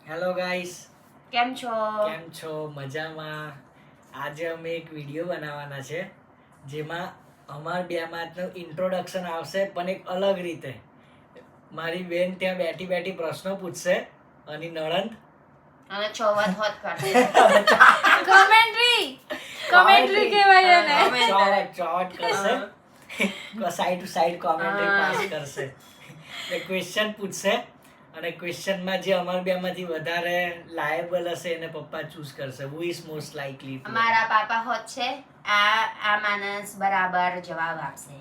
Hello guys, કેમ છો? મજામાં? આજે અમે એક વિડીયો બનાવવાના છે જેમાં અમાર બે માતનું ઇન્ટ્રોડક્શન આવશે, પણ એક અલગ રીતે. મારી બેન ત્યાં બેઠી બેઠી પ્રશ્નો પૂછશે અને નણંદ અને ચોવત હોત કરશે. કમેન્ટ્રી કહેવાય એને. ચોવટ કરશે, side to side commentary pass કરશે. ક્વેશ્ચન પૂછશે અને ક્વેશ્ચનમાં જે અમાર બેમાંથી વધારે લાયેબલ હશે એને પપ્પા ચૂઝ કરશે. Who is most likely. અમારા પાપા હોત છે આ માણસ બરાબર જવાબ આપશે.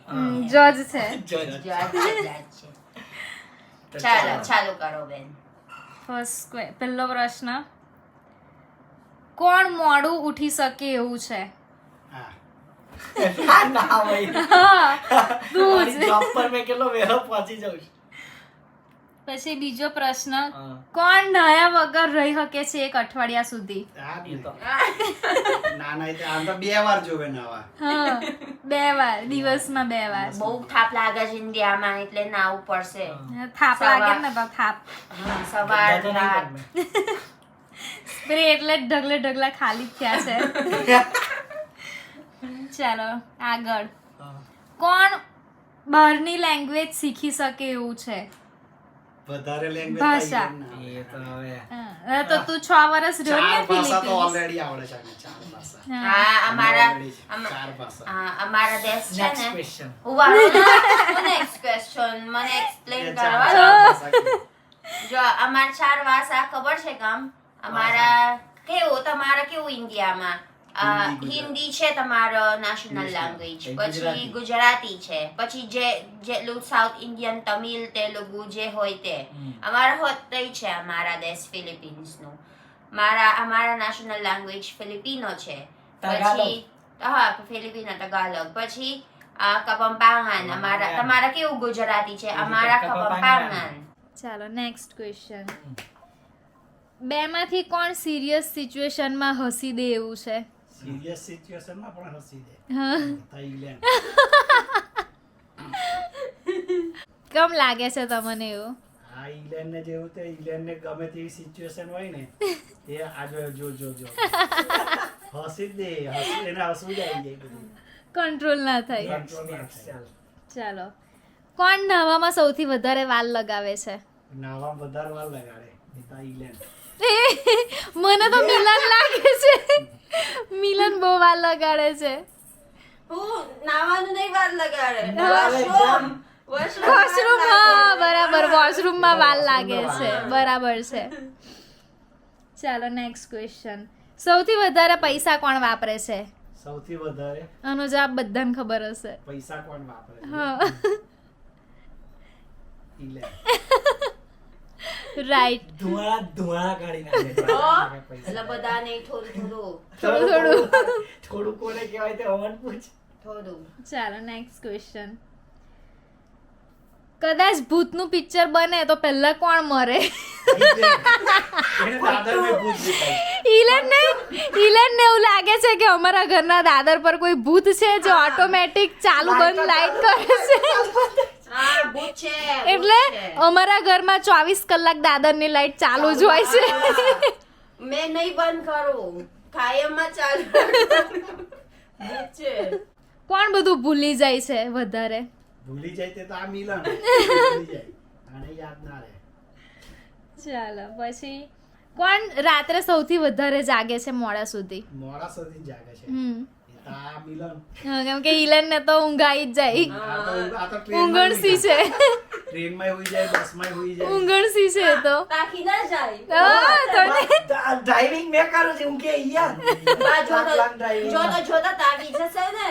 જજ છે. જજ. જજ છે. ચાલો કરો બેન. પહેલો પ્રશ્ન, કોણ મોડું ઉઠી શકે એવું છે? ના ભાઈ, તું જ. જોબ પર મેં કેટલો વહેલો પહોંચી જાઉં છું. પછી બીજો પ્રશ્ન, કોણ નયા વગર રહી શકે છે એક અઠવાડિયા સુધી? આમ તો 2 વાર જોવે નાવા. હા, 2 વાર, દિવસમાં 2 વાર. બહુ થાપ લાગે છે ઇન્ડિયામાં એટલે નાવું પડશે. થાપ લાગે ને તો થાપ. સવાર રાત. સ્પ્રે એટલે ઢગલે ઢગલા ખાલી જ થયા છે. ચાલો આગળ, કોણ બહારની લેંગ્વેજ શીખી શકે એવું છે? વધારે લેંગ્વેજ ભાષા. એ તો હવે હા, તો તું 6 વર્ષ રહ્યો ને 4 ભાષા તો ફિલિપીન્સ. ઓલરેડી આવડે છે. 4 ભાષા. હા અમારા Already છે. 4 ભાષા. અમારા દેશ છે નેક્સ્ટ ને ક્વેશ્ચન. નેક્સ્ટ ક્વેશ્ચન મને એક્સપ્લેન એ કરવા 4 દો. ભાષા. જો અમાર 4 ભાષા ખબર છે કામ અમારા તમારા કેવું ઇન્ડિયામાં હિન્દી, હિન્દી છે તમારો નેશનલ લેંગ્વેજ, પછી ગુજરાતી છે, પછી જેટલું સાઉથ ઇન્ડિયન તમિલ તેલુગુ જે હોય તે અમારા હોત છે. અમારા દેશ ફિલિપીન્સ નું અમારા નેશનલ લેંગ્વેજ ફિલિપિનો છે. પછી ફિલિપિનો તગાલોગ. પછી કપમ્પાંગન તમારા કેવું ગુજરાતી છે, અમારા કપમ્પાંગન. ચાલો નેક્સ્ટ ક્વેશ્ચન, બેમાંથી કોણ સિરિયસ સિચ્યુએશનમાં હસી દે એવું છે? સિરિયસ સિચ્યુએશનમાં પણ હસી દે. હા. થાઈલેન્ડ. કેમ લાગે છે તમને એવું? આ ઇંગ્લેન્ડ ને જેવું તે ઇંગ્લેન્ડ ને ગમે તેવી સિચ્યુએશન હોય ને એ આ જો હસી દે. એને હસવું જ આવી જાય બધું. કંટ્રોલ ના થાય. Control ના થાય. ચાલો, કોણ નવામાં સૌથી વધારે વાલ લગાવે છે? નાવામાં વધારે વાર લગાડે. એ તો ઇંગ્લેન્ડ. મને તો મિલન લાગે છે. મિલન બહુ વાલ લગાડે છે. નાવાનું નહીં વાર લગાડે. વોશરૂમ, હા બરાબર, વોશરૂમમાં વાલ લાગે છે. બરાબર છે. ચાલો નેક્સ્ટ ક્વેશ્ચન, સૌથી વધારે પૈસા કોણ વાપરે છે? સૌથી વધારે આનો જવાબ બધાને ખબર હશે. પૈસા કોણ વાપરે છે? હા, ઇંગ્લેન્ડ. રાઈટ. ધુમાડા કાઢી નાખે. એટલે બધા નહીં, થોડું થોડું કોને કહેવાય તે અમન પૂછ. થોડું. ચાલો નેક્સ્ટ ક્વેશ્ચન, કદાચ ભૂતનું પિક્ચર બને તો પહેલા કોણ મરે? એને દાદર મેં પૂછ દીધા. ઇલેનને એવું લાગે છે કે અમારા ઘરના દાદર પર કોઈ ભૂત છે જે ઓટોમેટિક ચાલુ બંધ લાઈટ કરે છે. હા ભૂત છે. એટલે અમારા ઘરમાં 24 કલાક દાદરની લાઈટ ચાલુ જ હોય છે. મેં નહીં બંધ કરું, કાયમમાં ચાલુ. ભૂત છે. કોણ બધું ભૂલી જાય છે વધારે? ભૂલી જાય તે તો આ મિલન ભૂલી જાય. આને યાદ ના રહે. ચાલો પછી, કોણ રાત્રે સૌથી વધારે જાગે છે મોડા સુધી? મોડા સુધી જાગે છે. હમ, એ તો આ મિલન. હા, કેમ કે ઇલેનને તો ઊંઘ આવી જ જાય. આ તો ટ્રેનમાં ઊંઘણસી છે. ટ્રેનમાં હોઈ જાય, બસમાં હોઈ જાય. ઊંઘણસી છે તો. તાકી ના જાય. હા, તો ને. ડ્રાઇવિંગ મેં કરું છું કે જોતા તાકી જશે ને.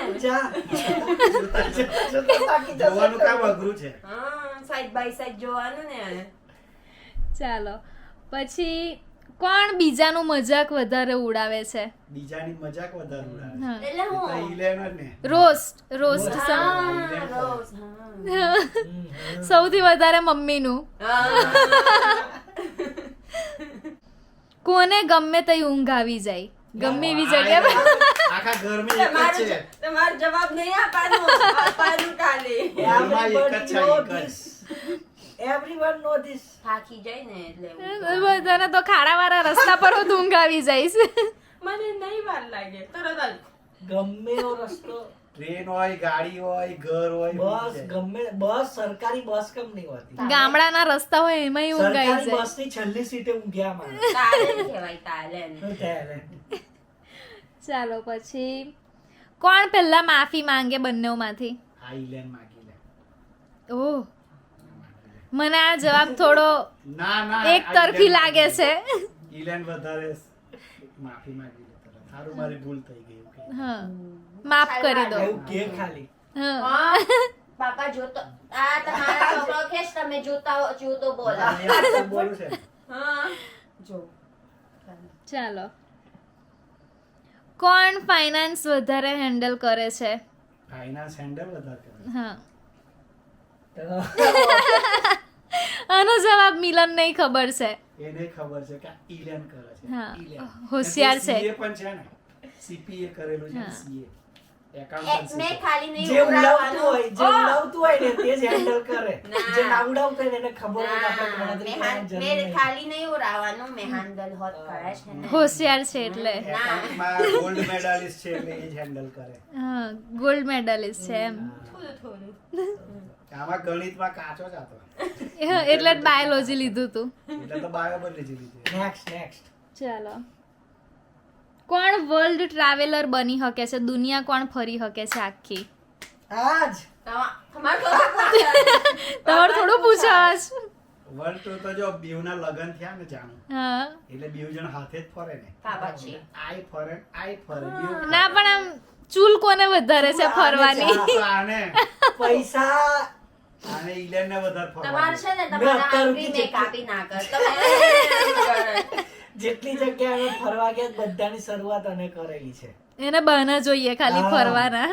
જોવાનું કામ અઘરું છે. સાઈડ બાય સાઈડ જોવાનું ને. ચાલો પછી, કોણ બીજાનું મજાક વધારે ઉડાવે છે? બીજાની મજાક વધારે ઉડાવે. હા. એટલે એ તો હું ઇંગ્લેન્ડ જ ને. રોસ્ટ રોજ. સૌથી વધારે મમ્મીનું. કોને ગમે તે ઊંઘ આવી જાય? ગમે એવી જગ્યા આખા ઘરમાં એક જ છે. તમારો જવાબ નહીં આપવાનું કાલે. ઘરમાં એક જ છે, એક જ. everyone know this. થાકી જાય ને એટલે એવું. બધાને તો ખાડાવાળા રસ્તા પર જ ઊંઘ આવી જાય છે. મને નહીં વાર લાગે તરત જ. ગમે એવો રસ્તો, ટ્રેન હોય, ગાડી હોય, ઘર હોય, બસ ગમે બસ, સરકારી બસ કેમ નહીં હોતી? ગામડાના રસ્તા હોય એમાંય ઊંઘ આવી સરકારી જાય. બસની છેલ્લી સીટે ઊંઘ્યા મારે. તાલેન કહેવાય તાલેન. Talent. ચાલો પછી કોણ પહેલા માફી માંગે બંનેમાંથી? આ ઈલેન માગી લે. ઓહ, મને આ જવાબ થોડો ના એક તરફી લાગે છે. ઈલેન વધારે માફી માંગી લે તરત. સારું, મારી ભૂલ થઈ ગઈ. Okay. હા, માફ કરી દો. એવું કે ખાલી હા. હા પાપા જોતો આ તમારા છોકરો કે છે તમે જોતો બોલો. આ તો બોલું છે. હા જો ચાલો, કોણ ફાઇનાન્સ વધારે હેન્ડલ કરે છે? ફાઇનાન્સ હેન્ડલ વધારે કરે. હા, તો આનો જવાબ મિલન નહીં ખબર છે. એને ખબર છે કે આ ઈલેન કરે છે. હા, ઈલેન. હોશિયાર છે. CA પણ છે ને, CPA કરેલું છે. હા. CA મેં એકાઉન્ટન્સી. ખાલી નહીં જે ઉડાવતું હોય, જે ઓહ! ઉડાવતું હોય ને તે જ હેન્ડલ કરે. ના. જે ના ઉડાવતું હોય ને એને ખબર હોય કે આપણે ના, ગણતરી મેં કરવાની જરૂર મેં નહીં. ખાલી નહીં ઉડાવવાનું મેં હેન્ડલ હોત કરે છે ને. હોશિયાર છે એટલે. એકાઉન્ટમાં ગોલ્ડ મેડાલિસ્ટ છે એટલે એ જ હેન્ડલ કરે. હા, ગોલ્ડ મેડલિસ્ટ છે એમ. થોડું આમાં ગણિતમાં કાચો જ હતો એટલે જ બાયોલોજી લીધું તું. એટલે તો બાયો બદલી દીધી. Next. ચાલો, કોણ વર્લ્ડ ટ્રાવેલર બની શકે છે? દુનિયા કોણ ફરી શકે છે આખી? આજ તમારે થોડું પૂછાય. તમારે થોડું પૂછાશ. વર્લ્ડ ટૂર તો જો બીવના લગન થયા ને જાણું હા, એટલે બીવ જણ હાથે જ ફરે ને. પાપાજી. આઈ ફરે બીવ ના પણ આમ ચૂલ કોને વધારે છે ફરવાની? આ તો આને પૈસા ઈલેન ને વધારે તમારે ફરવાનું. છે ને તમારા મેં આંગળી મેં કાપી ના કર તમે જેટલી જગ્યાએ અમે ફરવા ગયા બધાની શરૂઆત અમે કરેલી છે. એને બહાના જોઈએ ખાલી હા. ફરવાના.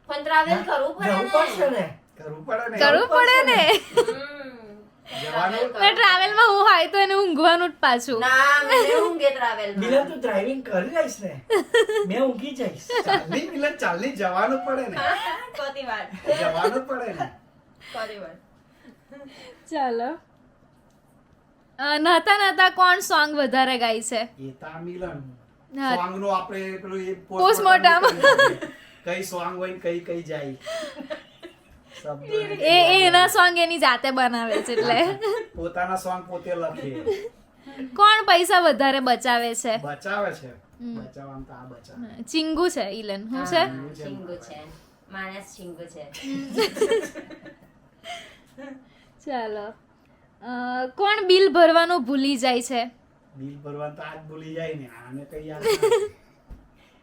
પણ ટ્રાવેલ કરવું જવું પડે પડશે ને. ને. કરવું પડે ને. કરવું પડે ને. જવાનું ને ટ્રાવેલમાં હું હોય તો એને ઊંઘવાનું જ પાછું. ના મને ઊંઘે ટ્રાવેલ મિલન તું ડ્રાઇવિંગ કરી લઈશ ને, મેં ઊંઘી જઈશ. ચાલની મિલન ચાલની જવાનું પડે ને. કોની વાત જવાનું જ પડે ને. કોની વાત ચાલો, નહાતા નહાતા કોણ સોંગ વધારે ગાય છે? એ તા મિલન હા. સોંગ નું આપણે પેલું એ Postmortem. કઈ સોંગ હોય ને કઈ જાય શબ્દ એ એના સોંગ એની જાતે બનાવે છે એટલે. પોતાના સોંગ પોતે લખે. કોણ પૈસા વધારે બચાવે છે? બચાવે છે. બચાવવાનું તો આ બચાવે. ચિંગુ છે ઈલન. શું છે? ચિંગુ છે માણસ ચિંગુ છે ચાલો, કોણ બિલ ભરવાનું ભૂલી જાય છે? બિલ ભરવાનું તો આજ ભૂલી જાય ને, આને કઈ યાદ ના.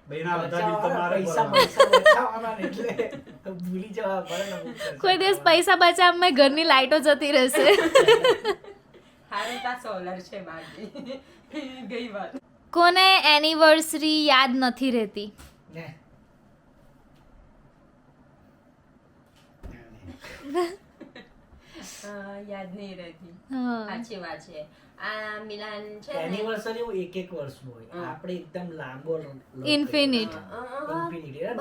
બેના બધા બિલ તો મારે પૈસા ભરવાના. બચાવવાના ને એટલે ભૂલી જવા પડે ને અમુક વાર. કોઈ દિવસ પૈસા બચાવવામાં ઘરની લાઈટો જતી રહેશે. હારું તા સોલર છે બાકી ગઈ વાત કોને એનિવર્સરી યાદ નથી રહેતી? ને. યાદ નહીં રહેતી હા. સાચી વાત છે આ મિલાન છે ને એનિવર્સરી એક વર્ષનું હોય, આપણે એકદમ લાંબો Infinite. ઇન્ફિનિટ.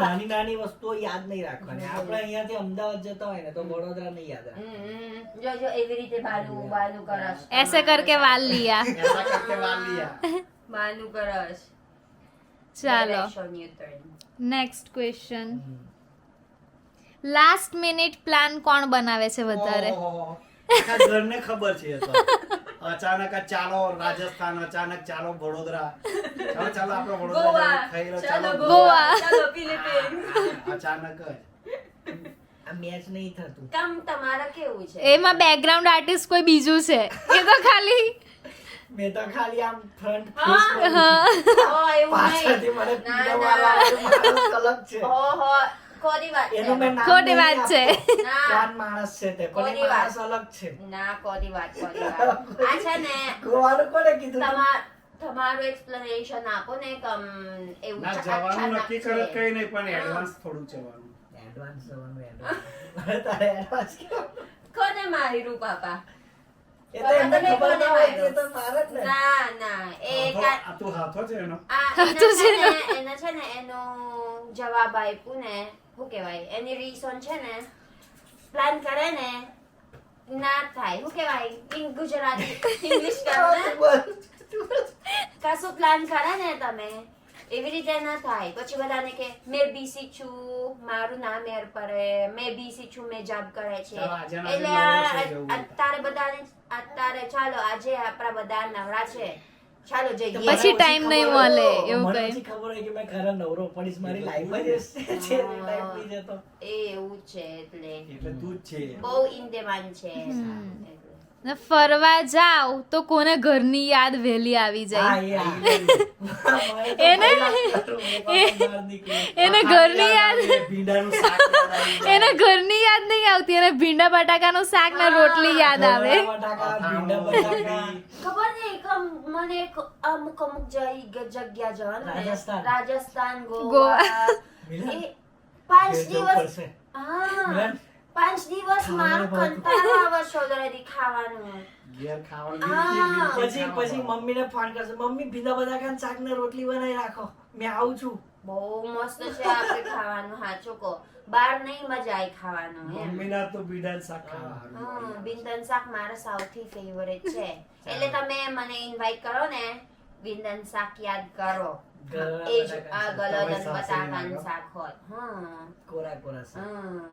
નાની નાની વસ્તુઓ યાદ નહીં રાખવાની. આપણે અહીંયાથી અમદાવાદ જતા હોય ને તો વડોદરા નહીં યાદ રાખવાનું. જો જો એવી રીતે બાલુ કરસ ऐसे करके वाल लिया. ऐसा करके वाल लिया. બાલુ કરસ ચાલો, Direction you turn. Next question. Last minute plan કોણ બનાવે છે વધારે? ઓહો. આખા ઘરને ખબર છે એ તો. અચાનક જ ચાલો રાજસ્થાન, અચાનક ચાલો વડોદરા, ચાલો આપણે વડોદરા ગોવા જઈએ, ખાઈ રહ્યો, ચાલો ચાલો ગોવા. ચાલો ફિલિપિન્સ અચાનક જ. આ મેચ નહીં થતું. કામ તમારા કેવું છે એમાં બેકગ્રાઉન્ડ આર્ટિસ્ટ કોઈ બીજું છે? એ તો ખાલી મેં તો ખાલી આમ ફ્રન્ટ હા. હા. ઓ એવું પાછળથી નહીં મને ના, પીળો ના. વાળો માણસ અલગ છે. ઓહો ખોટી વાત એનું મેં નામ ખોટી નહીં વાત છે. આપતો. ના. કોણ માણસ છે તે, પણ એ ખોટી વાત. માણસ અલગ છે. ના ખોટી વાત આ છે ને ગોવાનું કોને કીધું? તમારું એક્સપ્લેનેશન આપો ને કમ એવું ના જવાનું નક્કી કરે કઈ નહીં, પણ એડવાન્સ થોડું જવાનું. એડવાન્સ જવાનું, એડવાન્સ. તારે એડવાન્સ કેવું? કોને માર્યું પાપા એ તો એમને તમે ખબર કોને ના હોય માર્યું? કે તો મારે જ ને. ના ના એ કા- આ તું હાથો છે એનો. એને છે ને એનો જવાબ આપ્યું ને શું કહેવાય એની રીઝન છે ને પ્લાન કરે ને ના થાય શું કહેવાય ગુજરાતી ઇંગ્લિશ કરો ને કશું પ્લાન કરે ને તમે એવી રીતે ના થાય પછી બધાને કે મેં બીસી છું મારું નામ એર પડે મેં બીસી છું મેં જોબ કરે છે ચાલો, આજે ના એટલે નવરો છે જેવું અત્યારે ચાલો આજે આપણા બધા નવરા છે ચાલો જઈએ પછી time નહીં મળે, એવું મને કંઈ. પછી ખબર હોય કે મેં ખરા નવરો પડીશ મારી લાઈફ જ છે ટાઈમ નહીં જતો. એ એવું છે એટલે એટલે તું જ છે બહુ ઇન્દેમાન છે એટલે. ને ફરવા જાવ તો કોને ઘરની યાદ વહેલી આવી હા, જાય? એ આવી ગયું. મારે તો એને- પહેલા કરું, મેં બહાર નીકળ્યું. એને ઘરની યાદ ભીંડાનું શાક યાદ આવી જાય. એને ઘરની યાદ નહીં આવતી, એને ભીંડા બટાકાનું શાક ને રોટલી યાદ આવે. ઘરવાળા બટાકા, ભીંડા બટાકા. ખબર નહીં મને અમુક જગ્યા જવાનું ને. રાજસ્થાન. રાજસ્થાન ગોવા. ગોવા મિલન, એ 5 ઘેર જવું દિવસ પડશે. હા મિલન, 5 દિવસ મારો ખાવાનું બહુ. કંટાળો આવે છોડરાથી ખાવાનું ઘેર ખાવાનું હા. બિલકુલ પછી પછી મમ્મીને ફોન કરશે, મમ્મી ભીંડા બટાકા શાક ને રોટલી બનાવી રાખો, મેં આવું છું. બહુ મસ્ત છે આપણે ખાવાનું હાચું કહો બહાર નહીં મજા આવી ખાવાનું એમ મમ્મીના તો ભીંડાનું શાક ખાવાનું. હા બિંદન શાક મારા સૌથી ફેવરેટ છે એટલે તમે મને ઇન્વાઇટ કરો ને બિંદન શાક યાદ કરો ગળા એ જ બટાકા આ શાક. ગલદન તમે સાસરી બટાકાનું નાખો. શાક હોય હા કોરા કોરા શાક. હા